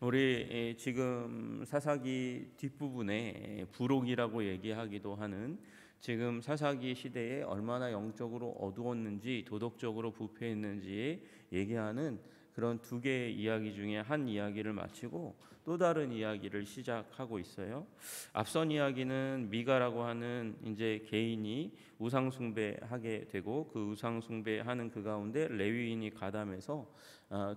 우리 지금 사사기 뒷부분에 부록이라고 얘기하기도 하는 지금 사사기 시대에 얼마나 영적으로 어두웠는지 도덕적으로 부패했는지 얘기하는 그런 두 개의 이야기 중에 한 이야기를 마치고 또 다른 이야기를 시작하고 있어요. 앞선 이야기는 미가라고 하는 이제 개인이 우상 숭배하게 되고 그 우상 숭배하는 그 가운데 레위인이 가담해서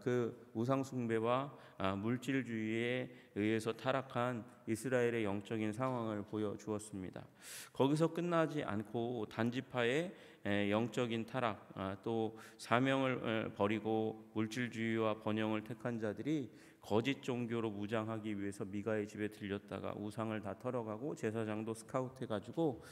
그 우상 숭배와 물질주의에 의해서 타락한 이스라엘의 영적인 상황을 보여주었습니다. 거기서 끝나지 않고 단지파의 영적인 타락, 또 사명을 버리고 물질주의와 번영을 택한 자들이 거짓 종교로 무장하기 위해서 미가의 집에 들렸다가 우상을 다 털어가고 제사장도 스카우트해가지고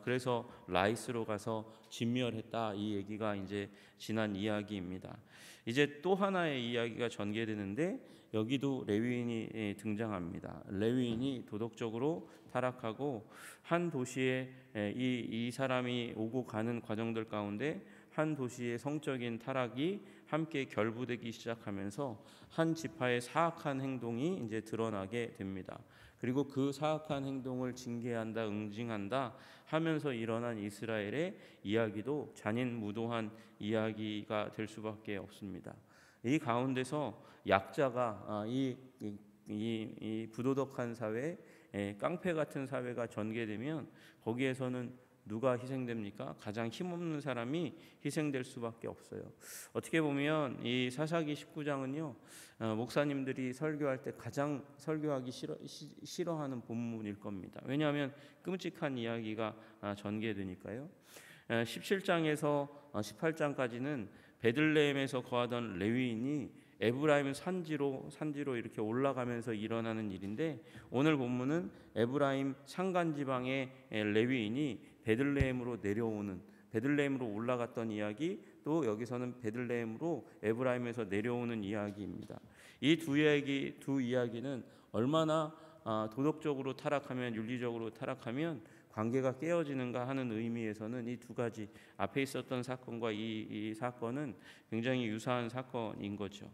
그래서 라이스로 가서 진멸했다. 이 얘기가 이제 지난 이야기입니다. 이제 또 하나의 이야기가 전개되는데 여기도 레위인이 등장합니다. 레위인이 도덕적으로 타락하고 한 도시에 이 사람이 오고 가는 과정들 가운데 한 도시의 성적인 타락이 함께 결부되기 시작하면서 한 지파의 사악한 행동이 이제 드러나게 됩니다. 그리고 그 사악한 행동을 징계한다, 응징한다 하면서 일어난 이스라엘의 이야기도 잔인무도한 이야기가 될 수밖에 없습니다. 이 가운데서 약자가 이 부도덕한 사회, 깡패 같은 사회가 전개되면 거기에서는 누가 희생됩니까? 가장 힘없는 사람이 희생될 수밖에 없어요. 어떻게 보면 이 사사기 19장은요, 목사님들이 설교할 때 가장 설교하기 싫어하는 본문일 겁니다. 왜냐하면 끔찍한 이야기가 전개되니까요. 17장에서 18장까지는 베들레헴에서 거하던 레위인이 에브라임 산지로 이렇게 올라가면서 일어나는 일인데, 오늘 본문은 에브라임 산간 지방의 레위인이 베들레헴으로 올라갔던 이야기, 또 여기서는 베들레헴으로 에브라임에서 내려오는 이야기입니다. 이 두 이야기는 얼마나 도덕적으로 타락하면, 윤리적으로 타락하면 관계가 깨어지는가 하는 의미에서는 이 두 가지 앞에 있었던 사건과 이 사건은 굉장히 유사한 사건인 거죠.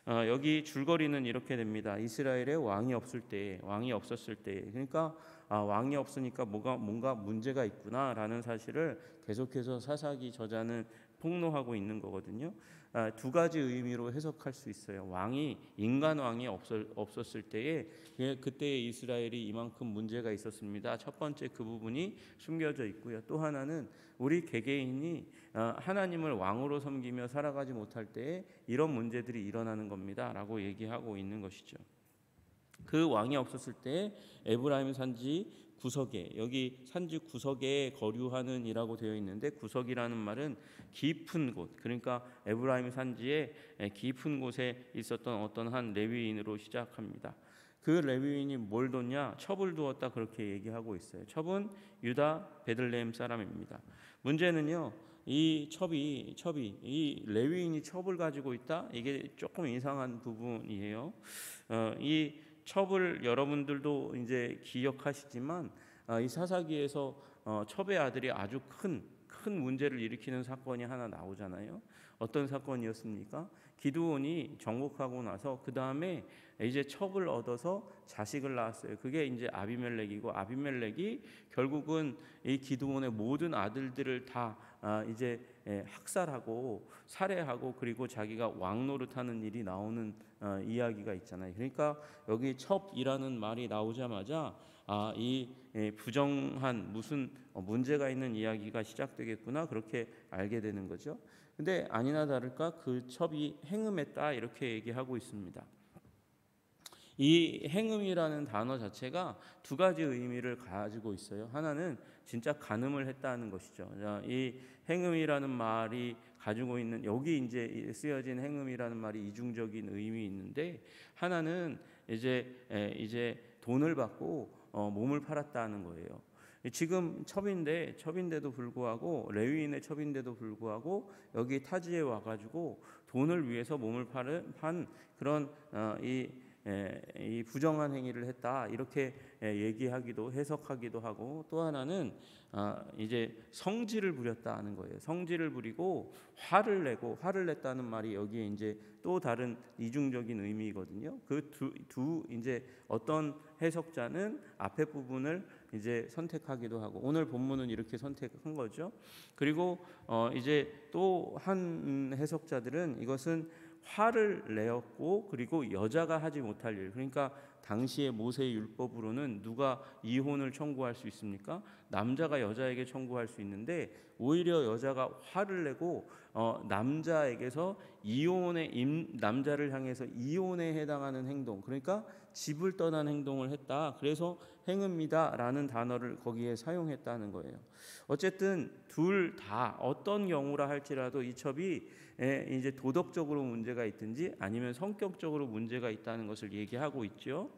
여기 줄거리는 이렇게 됩니다. 이스라엘에 왕이 없었을 때, 그러니까 왕이 없으니까 뭔가 문제가 있구나라는 사실을 계속해서 사사기 저자는 폭로하고 있는 거거든요. 두 가지 의미로 해석할 수 있어요. 인간 왕이 없었을 때에 그때의 이스라엘이 이만큼 문제가 있었습니다. 첫 번째 그 부분이 숨겨져 있고요. 또 하나는 우리 개개인이 하나님을 왕으로 섬기며 살아가지 못할 때에 이런 문제들이 일어나는 겁니다라고 얘기하고 있는 것이죠. 그 왕이 없었을 때 에브라임 산지 구석에, 여기 산지 구석에 거류하는 이라고 되어 있는데, 구석이라는 말은 깊은 곳, 그러니까 에브라임 산지의 깊은 곳에 있었던 어떤 한 레위인으로 시작합니다. 그 레위인이 뭘 뒀냐? 첩을 두었다, 그렇게 얘기하고 있어요. 첩은 유다 베들레헴 사람입니다. 문제는요, 이 이 레위인이 첩을 가지고 있다, 이게 조금 이상한 부분이에요. 이 첩을 여러분들도 이제 기억하시지만 이 사사기에서 첩의 아들이 아주 큰 문제를 일으키는 사건이 하나 나오잖아요. 어떤 사건이었습니까? 기드온이 정복하고 나서 그 다음에 이제 첩을 얻어서 자식을 낳았어요. 그게 이제 아비멜렉이고, 아비멜렉이 결국은 이 기드온의 모든 아들들을 다 이제 학살하고 살해하고, 그리고 자기가 왕 노릇하는 일이 나오는 이야기가 있잖아요. 그러니까 여기 첩이라는 말이 나오자마자 이 부정한 무슨 문제가 있는 이야기가 시작되겠구나, 그렇게 알게 되는 거죠. 근데 아니나 다를까 그 첩이 행음했다, 이렇게 얘기하고 있습니다. 이 행음이라는 단어 자체가 두 가지 의미를 가지고 있어요. 하나는 진짜 간음을 했다는 것이죠. 이 행음이라는 말이 가지고 있는, 여기 이제 쓰여진 행음이라는 말이 이중적인 의미 있는데, 하나는 이제 돈을 받고 몸을 팔았다는 거예요. 지금 첩인데도 불구하고, 레위인의 첩인데도 불구하고 여기 타지에 와가지고 돈을 위해서 몸을 판 그런 이 이 부정한 행위를 했다 이렇게 얘기하기도 해석하기도 하고, 또 하나는 이제 성질을 부렸다 하는 거예요. 성질을 부리고 화를 냈다는 말이 여기에 이제 또 다른 이중적인 의미거든요. 그 두 이제 어떤 해석자는 앞에 부분을 이제 선택하기도 하고, 오늘 본문은 이렇게 선택한 거죠. 그리고 이제 또 한 해석자들은 이것은 화를 내었고, 그리고 여자가 하지 못할 일, 그러니까 당시의 모세의 율법으로는 누가 이혼을 청구할 수 있습니까? 남자가 여자에게 청구할 수 있는데, 오히려 여자가 화를 내고 남자에게서 남자를 향해서 이혼에 해당하는 행동, 그러니까 집을 떠난 행동을 했다. 그래서 행음이다라는 단어를 거기에 사용했다는 거예요. 어쨌든 둘 다 어떤 경우라 할지라도 이 첩이 이제 도덕적으로 문제가 있든지 아니면 성격적으로 문제가 있다는 것을 얘기하고 있죠.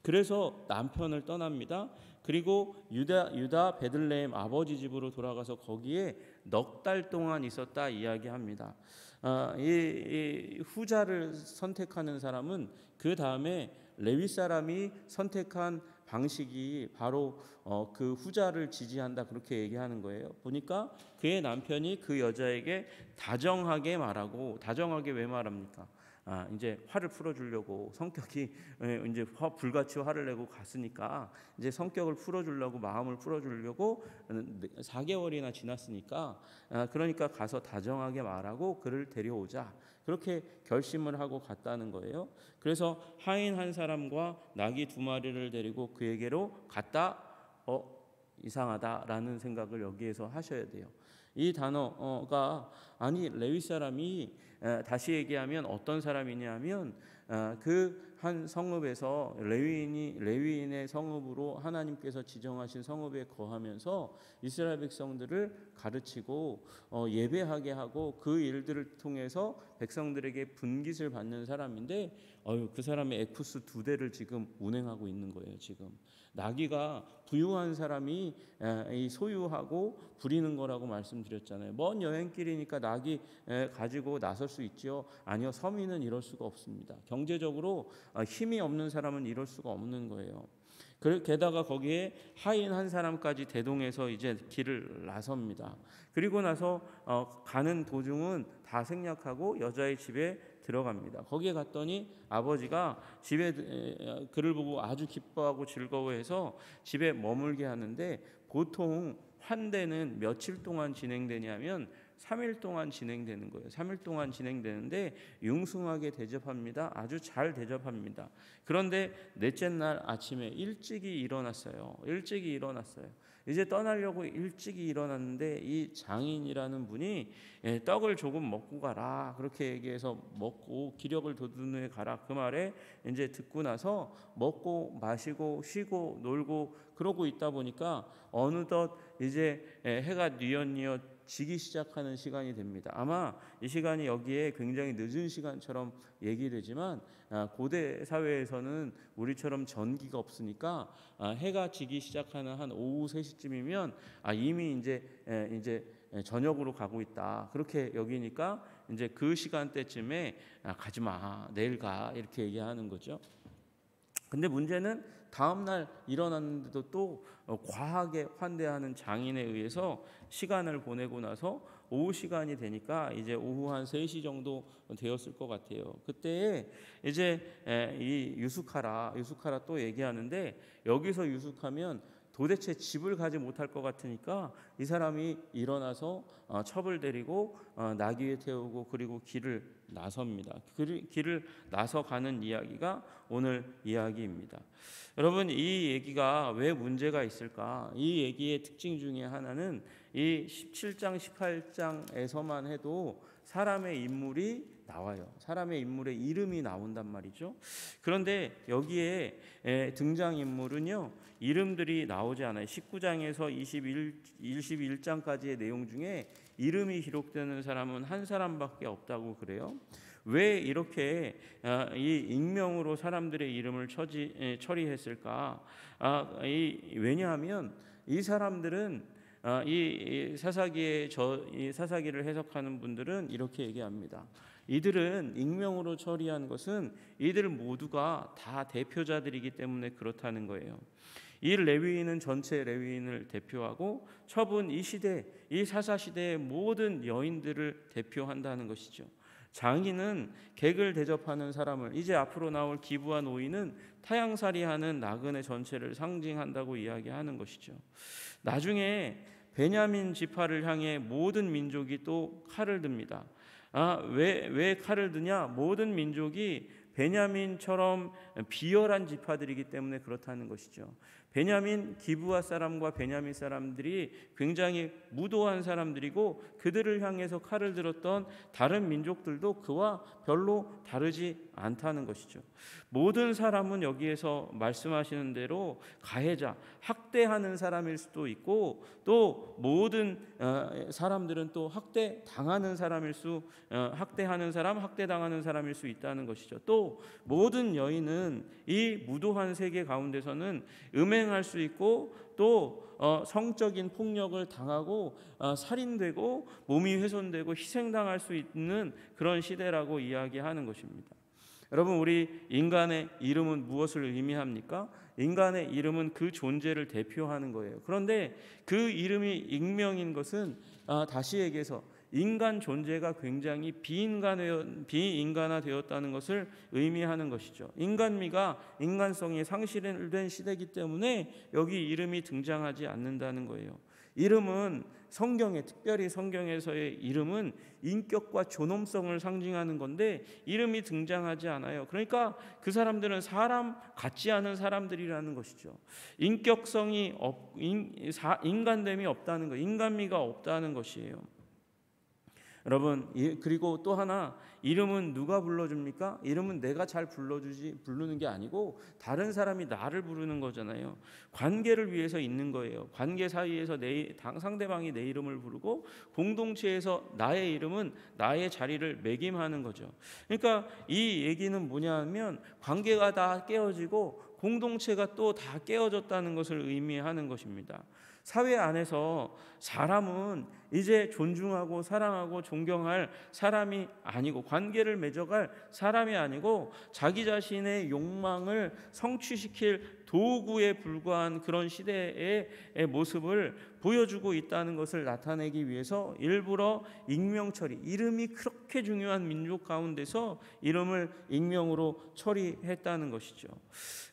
그래서 남편을 떠납니다. 그리고 유다 베들레헴 아버지 집으로 돌아가서 거기에 넉 달 동안 있었다 이야기합니다. 이 후자를 선택하는 사람은 그 다음에 레위 사람이 선택한 방식이 바로 그 후자를 지지한다 그렇게 얘기하는 거예요. 보니까 그의 남편이 그 여자에게 다정하게 말하고, 다정하게 왜 말합니까? 이제 화를 풀어주려고, 성격이 이제 불같이 화를 내고 갔으니까 이제 성격을 풀어주려고, 마음을 풀어주려고 4개월이나 지났으니까 그러니까 가서 다정하게 말하고 그를 데려오자 그렇게 결심을 하고 갔다는 거예요. 그래서 하인 한 사람과 나귀 2마리를 데리고 그에게로 갔다. 이상하다라는 생각을 여기에서 하셔야 돼요. 이 단어가 아니 레위 사람이 다시 얘기하면 어떤 사람이냐면 그 한 성읍에서 레위인의 성읍으로 하나님께서 지정하신 성읍에 거하면서 이스라엘 백성들을 가르치고 예배하게 하고 그 일들을 통해서 백성들에게 분깃을 받는 사람인데, 그 사람의 에쿠스 2대를 지금 운행하고 있는 거예요. 지금 나귀가 부유한 사람이 소유하고 부리는 거라고 말씀드렸잖아요. 먼 여행길이니까 나귀 가지고 나설 수 있죠. 아니요, 서민은 이럴 수가 없습니다. 경제적으로 힘이 없는 사람은 이럴 수가 없는 거예요. 게다가 거기에 하인 한 사람까지 대동해서 이제 길을 나섭니다. 그리고 나서 가는 도중은 다 생략하고 여자의 집에 들어갑니다. 거기에 갔더니 아버지가 집에 그를 보고 아주 기뻐하고 즐거워해서 집에 머물게 하는데, 보통 환대는 며칠 동안 진행되냐면 3일 동안 진행되는 거예요. 3일 동안 진행되는데 융숭하게 대접합니다. 아주 잘 대접합니다. 그런데 넷째 날 아침에 일찍이 일어났어요. 이제 떠나려고 일찍이 일어났는데 이 장인이라는 분이 떡을 조금 먹고 가라 그렇게 얘기해서 먹고 기력을 돋운 후에 가라 그 말에 이제 듣고 나서 먹고 마시고 쉬고 놀고 그러고 있다 보니까 어느덧 이제 해가 뉘엿뉘엿 지기 시작하는 시간이 됩니다. 아마 이 시간이 여기에 굉장히 늦은 시간처럼 얘기되지만 고대 사회에서는 우리처럼 전기가 없으니까 해가 지기 시작하는 한 오후 3시쯤이면 이미 이제 저녁으로 가고 있다 그렇게 여기니까 이제 그 시간대쯤에 가지 마 내일 가 이렇게 얘기하는 거죠. 근데 문제는 다음 날 일어났는데도 또 과하게 환대하는 장인에 의해서 시간을 보내고 나서 오후 시간이 되니까 이제 오후 한 3시 정도 되었을 것 같아요. 그때 이제 이 유숙하라 또 얘기하는데, 여기서 유숙하면 도대체 집을 가지 못할 것 같으니까 이 사람이 일어나서 첩을 데리고 나귀에 태우고 그리고 길을 나섭니다. 길을 나서 가는 이야기가 오늘 이야기입니다. 여러분, 이 얘기가 왜 문제가 있을까? 이 얘기의 특징 중에 하나는 이 17장 18장에서만 해도 사람의 인물이 나와요. 사람의 인물의 이름이 나온단 말이죠. 그런데 여기에 등장인물은요 이름들이 나오지 않아요. 19장에서 21장까지의 내용 중에 이름이 기록되는 사람은 한 사람밖에 없다고 그래요. 왜 이렇게 이 익명으로 사람들의 이름을 처리했을까? 왜냐하면 이 사람들은 이 사사기를 해석하는 분들은 이렇게 얘기합니다. 이들은 익명으로 처리한 것은 이들 모두가 다 대표자들이기 때문에 그렇다는 거예요. 이 레위인은 전체 레위인을 대표하고 첩은 이 시대, 이 사사시대의 모든 여인들을 대표한다는 것이죠. 장인은 객을 대접하는 사람을, 이제 앞으로 나올 기부와 노인은 타향살이하는 나그네 전체를 상징한다고 이야기하는 것이죠. 나중에 베냐민 지파를 향해 모든 민족이 또 칼을 듭니다. 왜 칼을 드냐? 모든 민족이 베냐민처럼 비열한 지파들이기 때문에 그렇다는 것이죠. 베냐민 기브아 사람과 베냐민 사람들이 굉장히 무도한 사람들이고 그들을 향해서 칼을 들었던 다른 민족들도 그와 별로 다르지 않다는 것이죠. 모든 사람은 여기에서 말씀하시는 대로 가해자, 학대하는 사람일 수도 있고 또 모든 사람들은 또 학대당하는 사람일 수, 학대하는 사람, 학대당하는 사람일 수 있다는 것이죠. 또 모든 여인은 이 무도한 세계 가운데서는 음행할 수 있고 또 성적인 폭력을 당하고 살인되고 몸이 훼손되고 희생당할 수 있는 그런 시대라고 이야기하는 것입니다. 여러분, 우리 인간의 이름은 무엇을 의미합니까? 인간의 이름은 그 존재를 대표하는 거예요. 그런데 그 이름이 익명인 것은 다시 얘기해서 인간 존재가 굉장히 비인간화되었다는 것을 의미하는 것이죠. 인간미가 인간성이 상실된 시대이기 때문에 여기 이름이 등장하지 않는다는 거예요. 이름은 성경에, 특별히 성경에서의 이름은 인격과 존엄성을 상징하는 건데 이름이 등장하지 않아요. 그러니까 그 사람들은 사람 같지 않은 사람들이라는 것이죠. 인격성이 인간됨이 없다는 거, 인간미가 없다는 것이에요. 여러분, 그리고 또 하나, 이름은 누가 불러줍니까? 이름은 내가 잘 부르는 게 아니고 다른 사람이 나를 부르는 거잖아요. 관계를 위해서 있는 거예요. 관계 사이에서 상대방이 내 이름을 부르고 공동체에서 나의 이름은 나의 자리를 매김하는 거죠. 그러니까 이 얘기는 뭐냐면 관계가 다 깨어지고 공동체가 또 다 깨어졌다는 것을 의미하는 것입니다. 사회 안에서 사람은 이제 존중하고 사랑하고 존경할 사람이 아니고 관계를 맺어갈 사람이 아니고 자기 자신의 욕망을 성취시킬 도구에 불과한 그런 시대의 모습을 보여주고 있다는 것을 나타내기 위해서 일부러 익명 처리, 이름이 그렇게 중요한 민족 가운데서 이름을 익명으로 처리했다는 것이죠.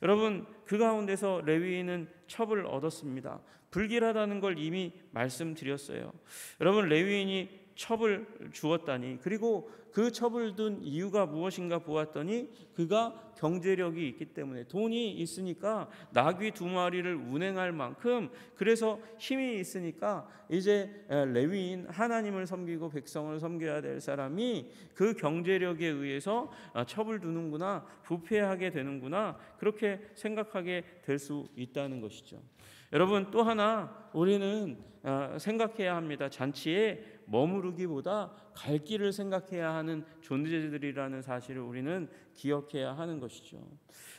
여러분, 그 가운데서 레위인은 첩을 얻었습니다. 불길하다는 걸 이미 말씀드렸어요. 여러분, 레위인이 첩을 주었다니, 그리고 그 첩을 둔 이유가 무엇인가 보았더니 그가 경제력이 있기 때문에, 돈이 있으니까 나귀 2마리를 운행할 만큼, 그래서 힘이 있으니까 이제 레위인, 하나님을 섬기고 백성을 섬겨야 될 사람이 그 경제력에 의해서 첩을 두는구나, 부패하게 되는구나, 그렇게 생각하게 될 수 있다는 것이죠. 여러분, 또 하나 우리는 생각해야 합니다. 잔치에 머무르기보다 갈 길을 생각해야 하는 존재들이라는 사실을 우리는 기억해야 하는 것이죠.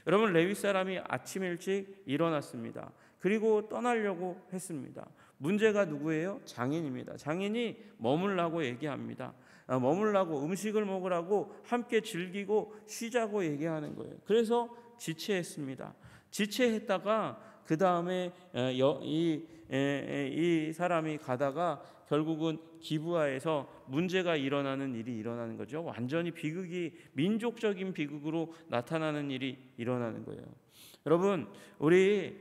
여러분, 레위 사람이 아침 일찍 일어났습니다. 그리고 떠나려고 했습니다. 문제가 누구예요? 장인입니다. 장인이 머물라고 얘기합니다. 머물라고, 음식을 먹으라고, 함께 즐기고 쉬자고 얘기하는 거예요. 그래서 지체했습니다. 지체했다가 그 다음에 이 사람이 가다가 결국은 기브아에서 문제가 일어나는 일이 일어나는 거죠. 완전히 민족적인 비극으로 나타나는 일이 일어나는 거예요. 여러분, 우리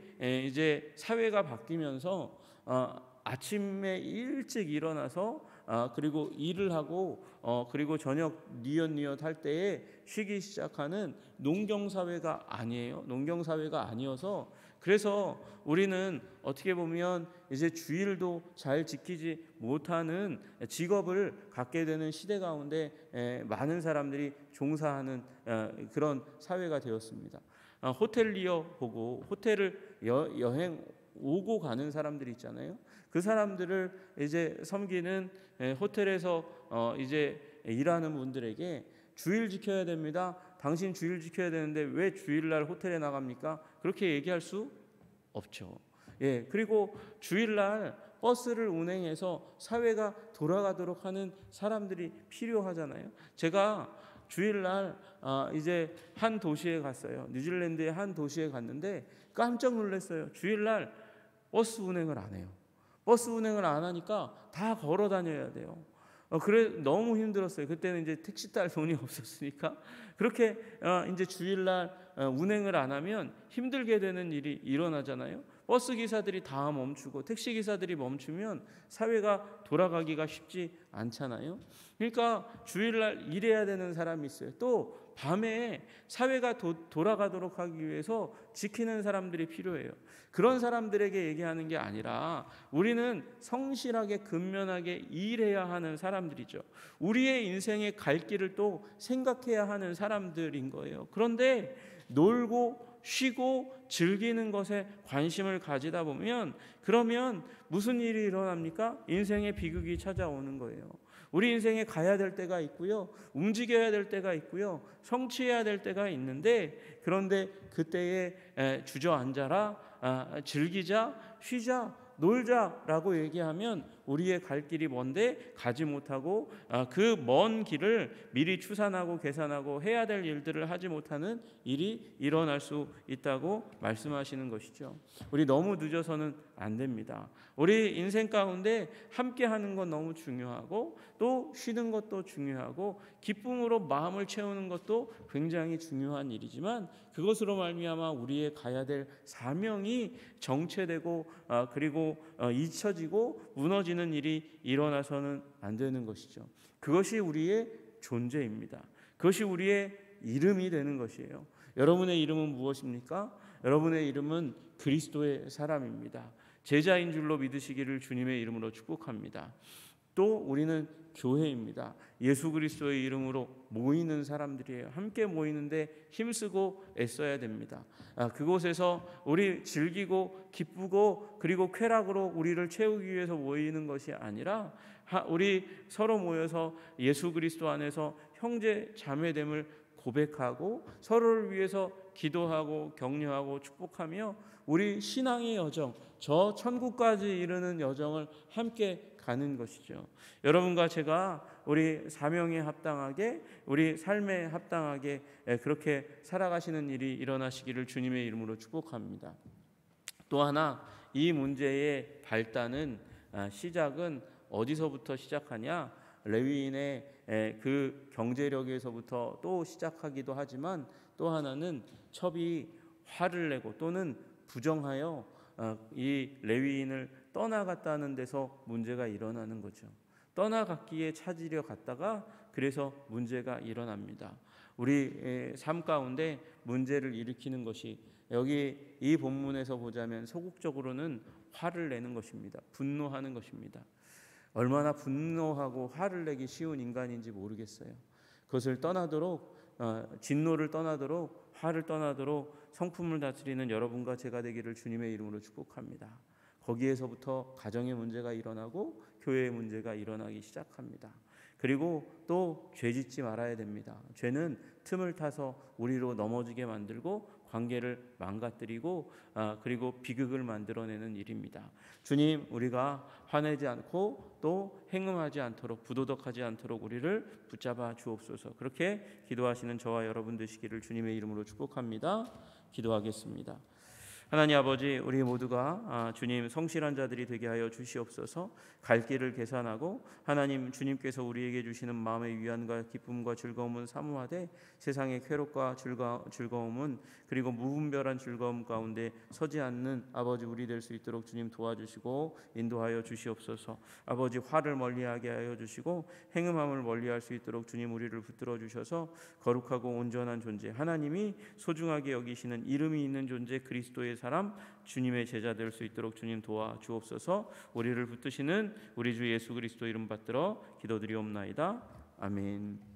이제 사회가 바뀌면서 아침에 일찍 일어나서 그리고 일을 하고 그리고 저녁 니엇니엇 할 때에 쉬기 시작하는 농경사회가 아니에요. 농경사회가 아니어서, 그래서 우리는 어떻게 보면 이제 주일도 잘 지키지 못하는 직업을 갖게 되는 시대 가운데 많은 사람들이 종사하는 그런 사회가 되었습니다. 호텔리어 보고 호텔을 여행 오고 가는 사람들이 있잖아요. 그 사람들을 이제 섬기는 호텔에서 이제 일하는 분들에게 주일 지켜야 됩니다. 당신 주일 지켜야 되는데 왜 주일날 호텔에 나갑니까? 그렇게 얘기할 수 없죠. 그리고 주일날 버스를 운행해서 사회가 돌아가도록 하는 사람들이 필요하잖아요. 제가 주일날 이제 한 도시에 갔어요. 뉴질랜드의 한 도시에 갔는데 깜짝 놀랐어요. 주일날 버스 운행을 안 해요. 버스 운행을 안 하니까 다 걸어 다녀야 돼요. 그래 너무 힘들었어요. 그때는 이제 택시 탈 돈이 없었으니까 그렇게 이제 주일날 운행을 안 하면 힘들게 되는 일이 일어나잖아요. 버스 기사들이 다 멈추고 택시 기사들이 멈추면 사회가 돌아가기가 쉽지 않잖아요. 그러니까 주일날 일해야 되는 사람이 있어요. 또 밤에 사회가 돌아가도록 하기 위해서 지키는 사람들이 필요해요. 그런 사람들에게 얘기하는 게 아니라 우리는 성실하게 근면하게 일해야 하는 사람들이죠. 우리의 인생의 갈 길을 또 생각해야 하는 사람들인 거예요. 그런데 놀고 쉬고 즐기는 것에 관심을 가지다 보면 그러면 무슨 일이 일어납니까? 인생의 비극이 찾아오는 거예요. 우리 인생에 가야 될 때가 있고요. 움직여야 될 때가 있고요. 성취해야 될 때가 있는데 그런데 그때에 주저앉아라, 즐기자, 쉬자, 놀자라고 얘기하면 우리의 갈 길이 먼데 가지 못하고 그 먼 길을 미리 추산하고 계산하고 해야 될 일들을 하지 못하는 일이 일어날 수 있다고 말씀하시는 것이죠. 우리 너무 늦어서는 안 됩니다. 우리 인생 가운데 함께 하는 건 너무 중요하고 또 쉬는 것도 중요하고 기쁨으로 마음을 채우는 것도 굉장히 중요한 일이지만 그것으로 말미암아 우리의 가야 될 사명이 정체되고 그리고 잊혀지고 무너지는 일이 일어나서는 안 되는 것이죠. 그것이 우리의 존재입니다. 그것이 우리의 이름이 되는 것이에요. 여러분의 이름은 무엇입니까? 여러분의 이름은 그리스도의 사람입니다. 제자인 줄로 믿으시기를 주님의 이름으로 축복합니다. 또 우리는 교회입니다. 예수 그리스도의 이름으로 모이는 사람들이에요. 함께 모이는데 힘쓰고 애써야 됩니다. 그곳에서 우리 즐기고 기쁘고 그리고 쾌락으로 우리를 채우기 위해서 모이는 것이 아니라 우리 서로 모여서 예수 그리스도 안에서 형제 자매됨을 고백하고 서로를 위해서 기도하고 격려하고 축복하며 우리 신앙의 여정, 저 천국까지 이르는 여정을 함께 가는 것이죠. 여러분과 제가 우리 사명에 합당하게 우리 삶에 합당하게 그렇게 살아가시는 일이 일어나시기를 주님의 이름으로 축복합니다. 또 하나 이 문제의 발단은 시작은 어디서부터 시작하냐? 레위인의 그 경제력에서부터 또 시작하기도 하지만 또 하나는 첩이 화를 내고 또는 부정하여 이 레위인을 떠나갔다는 데서 문제가 일어나는 거죠. 떠나갔기에 찾으려 갔다가 그래서 문제가 일어납니다. 우리 삶 가운데 문제를 일으키는 것이 여기 이 본문에서 보자면 소극적으로는 화를 내는 것입니다. 분노하는 것입니다. 얼마나 분노하고 화를 내기 쉬운 인간인지 모르겠어요. 그것을 떠나도록 진노를 떠나도록 화를 떠나도록 성품을 다스리는 여러분과 제가 되기를 주님의 이름으로 축복합니다. 거기에서부터 가정의 문제가 일어나고 교회의 문제가 일어나기 시작합니다. 그리고 또 죄짓지 말아야 됩니다. 죄는 틈을 타서 우리로 넘어지게 만들고 관계를 망가뜨리고 그리고 비극을 만들어내는 일입니다. 주님, 우리가 화내지 않고 또 행음하지 않도록 부도덕하지 않도록 우리를 붙잡아 주옵소서. 그렇게 기도하시는 저와 여러분 되시기를 주님의 이름으로 축복합니다. 기도하겠습니다. 하나님 아버지, 우리 모두가 주님 성실한 자들이 되게 하여 주시옵소서. 갈 길을 계산하고 하나님 주님께서 우리에게 주시는 마음의 위안과 기쁨과 즐거움은 사모하되 세상의 쾌락과 즐거움은 그리고 무분별한 즐거움 가운데 서지 않는 아버지 우리 될 수 있도록 주님 도와주시고 인도하여 주시옵소서. 아버지 화를 멀리하게 하여 주시고 행음함을 멀리할 수 있도록 주님 우리를 붙들어 주셔서 거룩하고 온전한 존재 하나님이 소중하게 여기시는 이름이 있는 존재 그리스도의 사람 주님의 제자 될 수 있도록 주님 도와 주옵소서. 우리를 붙드시는 우리 주 예수 그리스도 이름 받들어 기도드리옵나이다. 아멘.